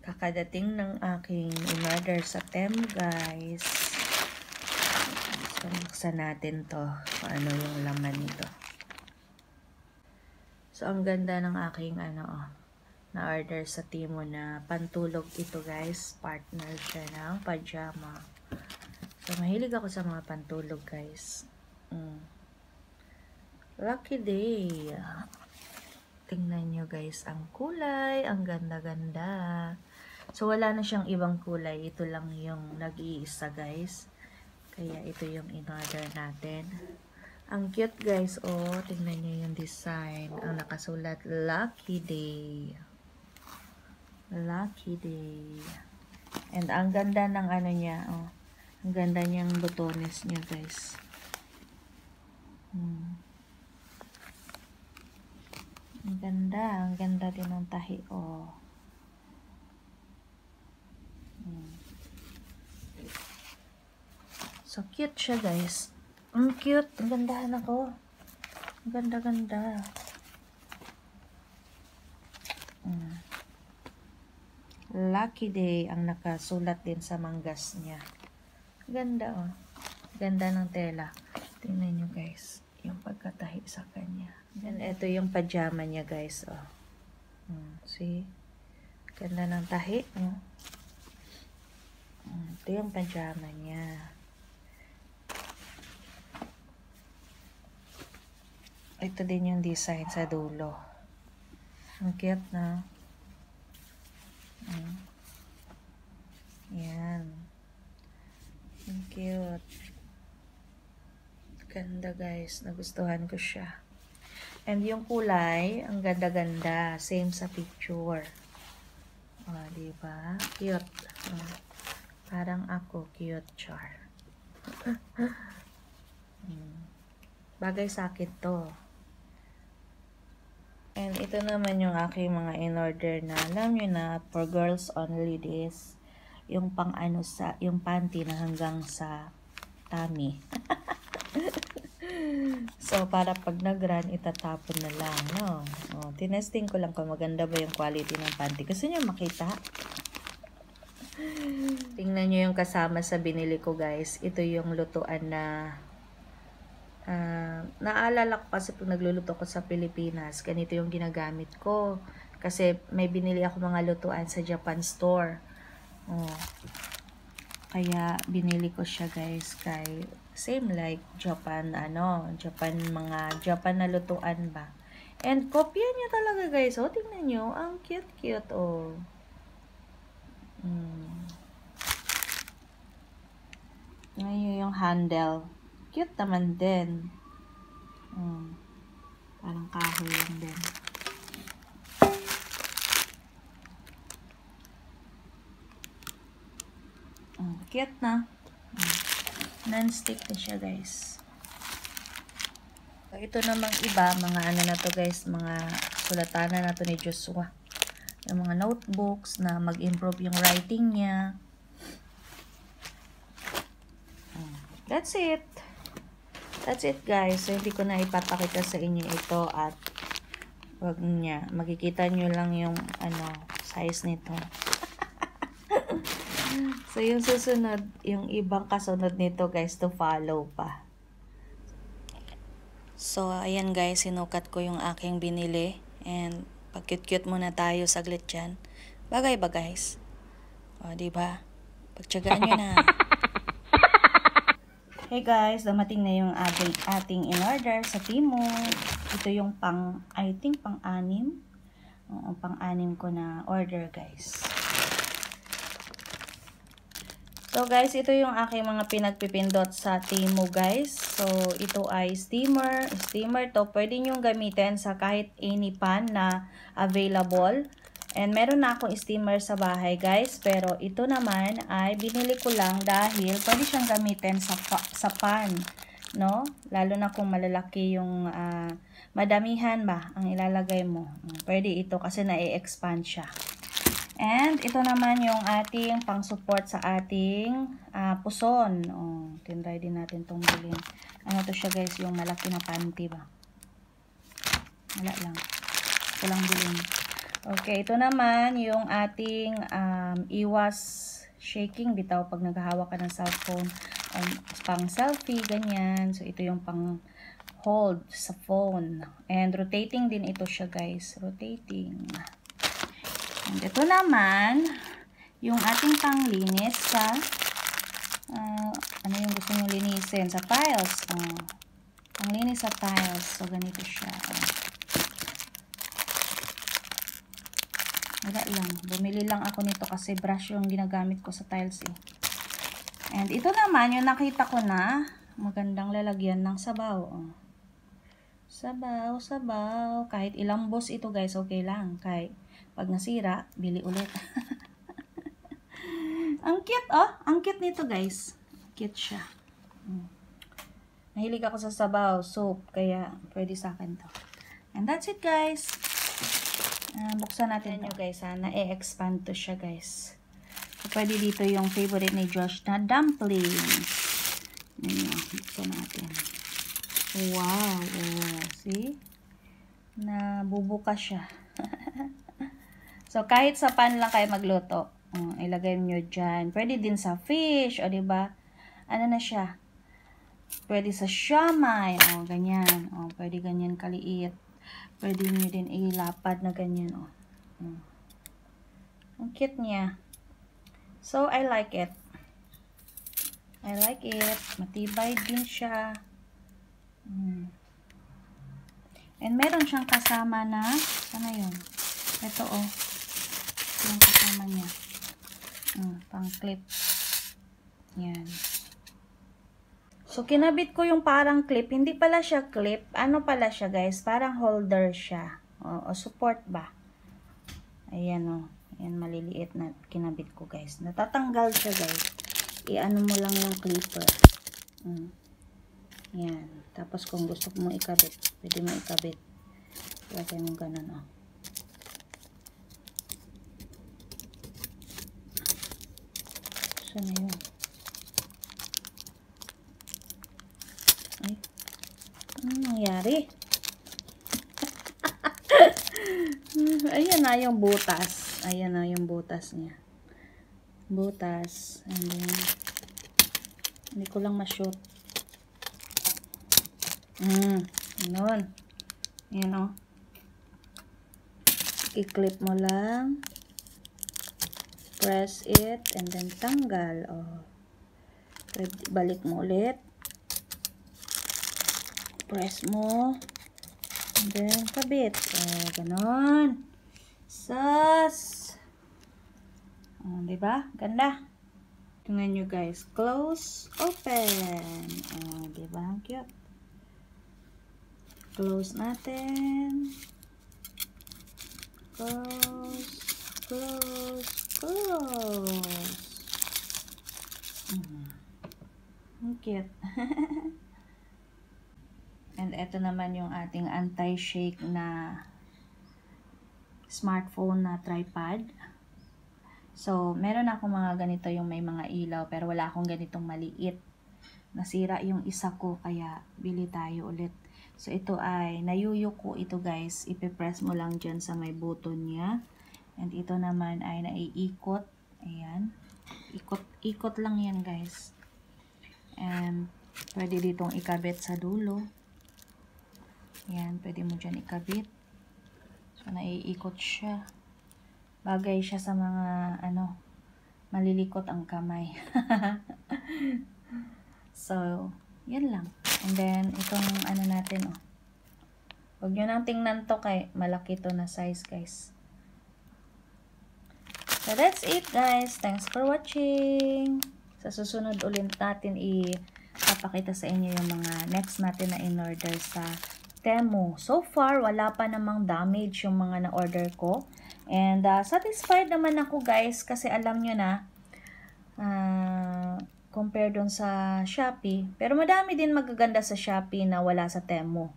Kakadating ng aking in-order sa Temu, guys. So, buksan natin to. Kung ano yung laman nito. So, ang ganda ng aking na-order sa Temu na pantulog ito, guys. Partner siya ng pajama. So, mahilig ako sa mga pantulog, guys. Lucky day. Tingnan nyo, guys, ang kulay. Ang ganda-ganda. So, wala na siyang ibang kulay. Ito lang yung nag-iisa, guys. Kaya, ito yung in-order natin. Ang cute, guys. Oh, tingnan nyo yung design. Ang nakasulat, Lucky Day. Lucky Day. And, ang ganda ng niya. Oh, ang ganda niyang botones niya, guys. Ang ganda. Ang ganda din ng tahi. Oh. So, cute siya, guys. Ang cute. Ang gandahan ako. Ang ganda-ganda. Lucky Day ang nakasulat din sa manggas niya. Ganda, oh. Ganda ng tela. Tingnan nyo, guys. Yung pagkatahi sa kanya. And ito yung pajama niya, guys, oh. See? Ganda ng tahi, oh. Ito yung pajama niya. Ito din yung design sa dulo. Ang cute na. Yan. Ang cute. Ganda, guys. Nagustuhan ko siya. And yung kulay, ang ganda-ganda. Same sa picture. Oh, diba? Cute. Parang ako. Cute, char. Bagay sa akin to. And ito naman yung aking mga in-order na, alam nyo na, for girls only this. Yung yung panty na hanggang sa tummy. So, para pag nag-run, itatapon na lang, no? Oh, tinesting ko lang kung maganda ba yung quality ng panty. Gusto nyo makita? Tingnan nyo yung kasama sa binili ko, guys. Ito yung lutuan na naalala ko kasi pag nagluluto ko sa Pilipinas, ganito yung ginagamit ko. Kasi may binili ako mga lutuan sa Japan store. Oh. Kaya binili ko siya, guys, kay same like Japan, Japan na lutuan ba. And kopya niya talaga, guys. Oh, tingnan nyo. Ang cute-cute, oh. Ngayon yung handle. Cute naman din. Parang kahoy lang din. Cute na. Non-stick na siya, guys. So, ito namang iba, mga na to, guys, mga sulatanan na to ni Joshua. Yung mga notebooks na mag-improve yung writing niya. That's it. That's it, guys. So, hindi ko na ipapakita sa inyo ito at wag niya. Makikita nyo lang yung size nito. So, yung susunod, yung ibang kasunod nito, guys, to follow pa. So, ayan, guys, sinukat ko yung aking binili. And, pag-cute-cute muna tayo saglit dyan. Bagay ba, guys? O, diba? Pagtsagaan nyo na. Hey guys, dumating na yung ating in-order sa Temu. Ito yung I think pang-anim. Pang-anim ko na order, guys. So guys, ito yung aking mga pinagpipindot sa Temu, guys. So ito ay steamer. Steamer to, pwede nyo gamitin sa kahit any pan na available. And meron na akong steamer sa bahay, guys. Pero ito naman ay binili ko lang dahil pwede siyang gamitin sa pan, no? Lalo na kung malalaki yung madamihan ba ang ilalagay mo. Pwede ito kasi na-expand siya. And ito naman yung ating pang-support sa ating puson. Tinry din natin itong bilhin. Ano to siya, guys, yung malaki na panty ba? Wala lang. Ito lang bilhin. Okay, ito naman yung ating iwas shaking bitaw pag naghahawak ka ng cellphone. Pang selfie, ganyan. So, ito yung pang hold sa phone. And rotating din ito siya, guys. Rotating. And ito naman, yung ating panglinis sa, ano yung gusto nyo linisin? Sa tiles. Panglinis sa tiles. So, ganito siya. Wala lang. Bumili lang ako nito kasi brush yung ginagamit ko sa tiles eh. And ito naman, yung nakita ko na, magandang lalagyan ng sabaw. Sabaw, sabaw. Kahit ilang boss ito guys, okay lang. Kahit pag nasira, bili ulit. Ang cute, oh. Ang cute nito guys. Cute siya. Nahilig ako sa sabaw, soup, kaya pwede sa akin to. And that's it guys. Buksan natin nyo guys, na-expand to siya guys. So, pwede dito yung favorite ni Josh na dumplings. Buksan natin. Wow, see? Nabubuka siya. So, kahit sa pan lang kayo magluto, ilagay nyo dyan. Pwede din sa fish, o diba? Ano na siya? Pwede sa siomai, ganyan. Pwede ganyan kaliit. Pwede nyo din ilapad na ganyan, Ang cute niya. So, I like it. I like it. Matibay din siya. And meron siyang kasama na, ano yun? Ito, yung kasama niya. Pang clip. Yan. So, kinabit ko yung parang clip. Hindi pala siya clip. Ano pala siya, guys? Parang holder siya. O support ba? Ayan, Ayan, maliliit na kinabit ko, guys. Natatanggal siya, guys. I-ano mo lang yung clipper. Yan. Tapos, kung gusto mo ikabit, pwede mo ikabit. Lagay mo ganun, So, na yun. Ay. Anong nangyari? Ayan na yung butas. Ayan na yung butas niya. Butas. And then, hindi ko lang ma-shoot. Ganun. Ayan, I-clip mo lang. Press it. And then, tanggal. Balik mo ulit. Press mo. And then, kabit. Ganon. Sus! Diba? Ganda. Tingnan nyo guys. Close, open. Diba? Ang cute. Close natin. Close, close, close. Ang cute. And ito naman yung ating anti-shake na smartphone na tripod. So, meron ako mga ganito yung may mga ilaw, pero wala akong ganitong maliit. Nasira yung isa ko, kaya bili tayo ulit. So, ito ay nayuyuko ito guys. Ipipress mo lang dyan sa may button niya. And ito naman ay naiikot. Ayan. Ikot lang yan guys. And pwede ditong ikabit sa dulo. Ayan, pwede mo dyan ikabit. So, naiikot siya. Bagay siya sa mga, malilikot ang kamay. So, yan lang. And then, itong natin, huwag nyo nang tingnan to kay malaki to na size, guys. So, that's it, guys. Thanks for watching. Sa susunod ulit natin ipapakita sa inyo yung mga next natin na in-order sa Temu. So far, wala pa namang damage yung mga na-order ko. And satisfied naman ako guys kasi alam nyo na compare dun sa Shopee. Pero madami din magaganda sa Shopee na wala sa Temu.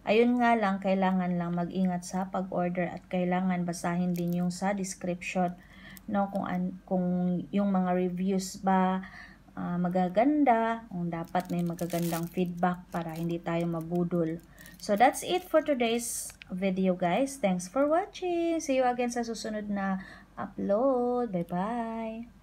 Ayun nga lang, kailangan lang mag-ingat sa pag-order at kailangan basahin din yung sa description. Kung yung mga reviews ba magaganda, dapat may magagandang feedback para hindi tayo mabudol. So that's it for today's video guys. Thanks for watching. See you again sa susunod na upload. Bye-bye.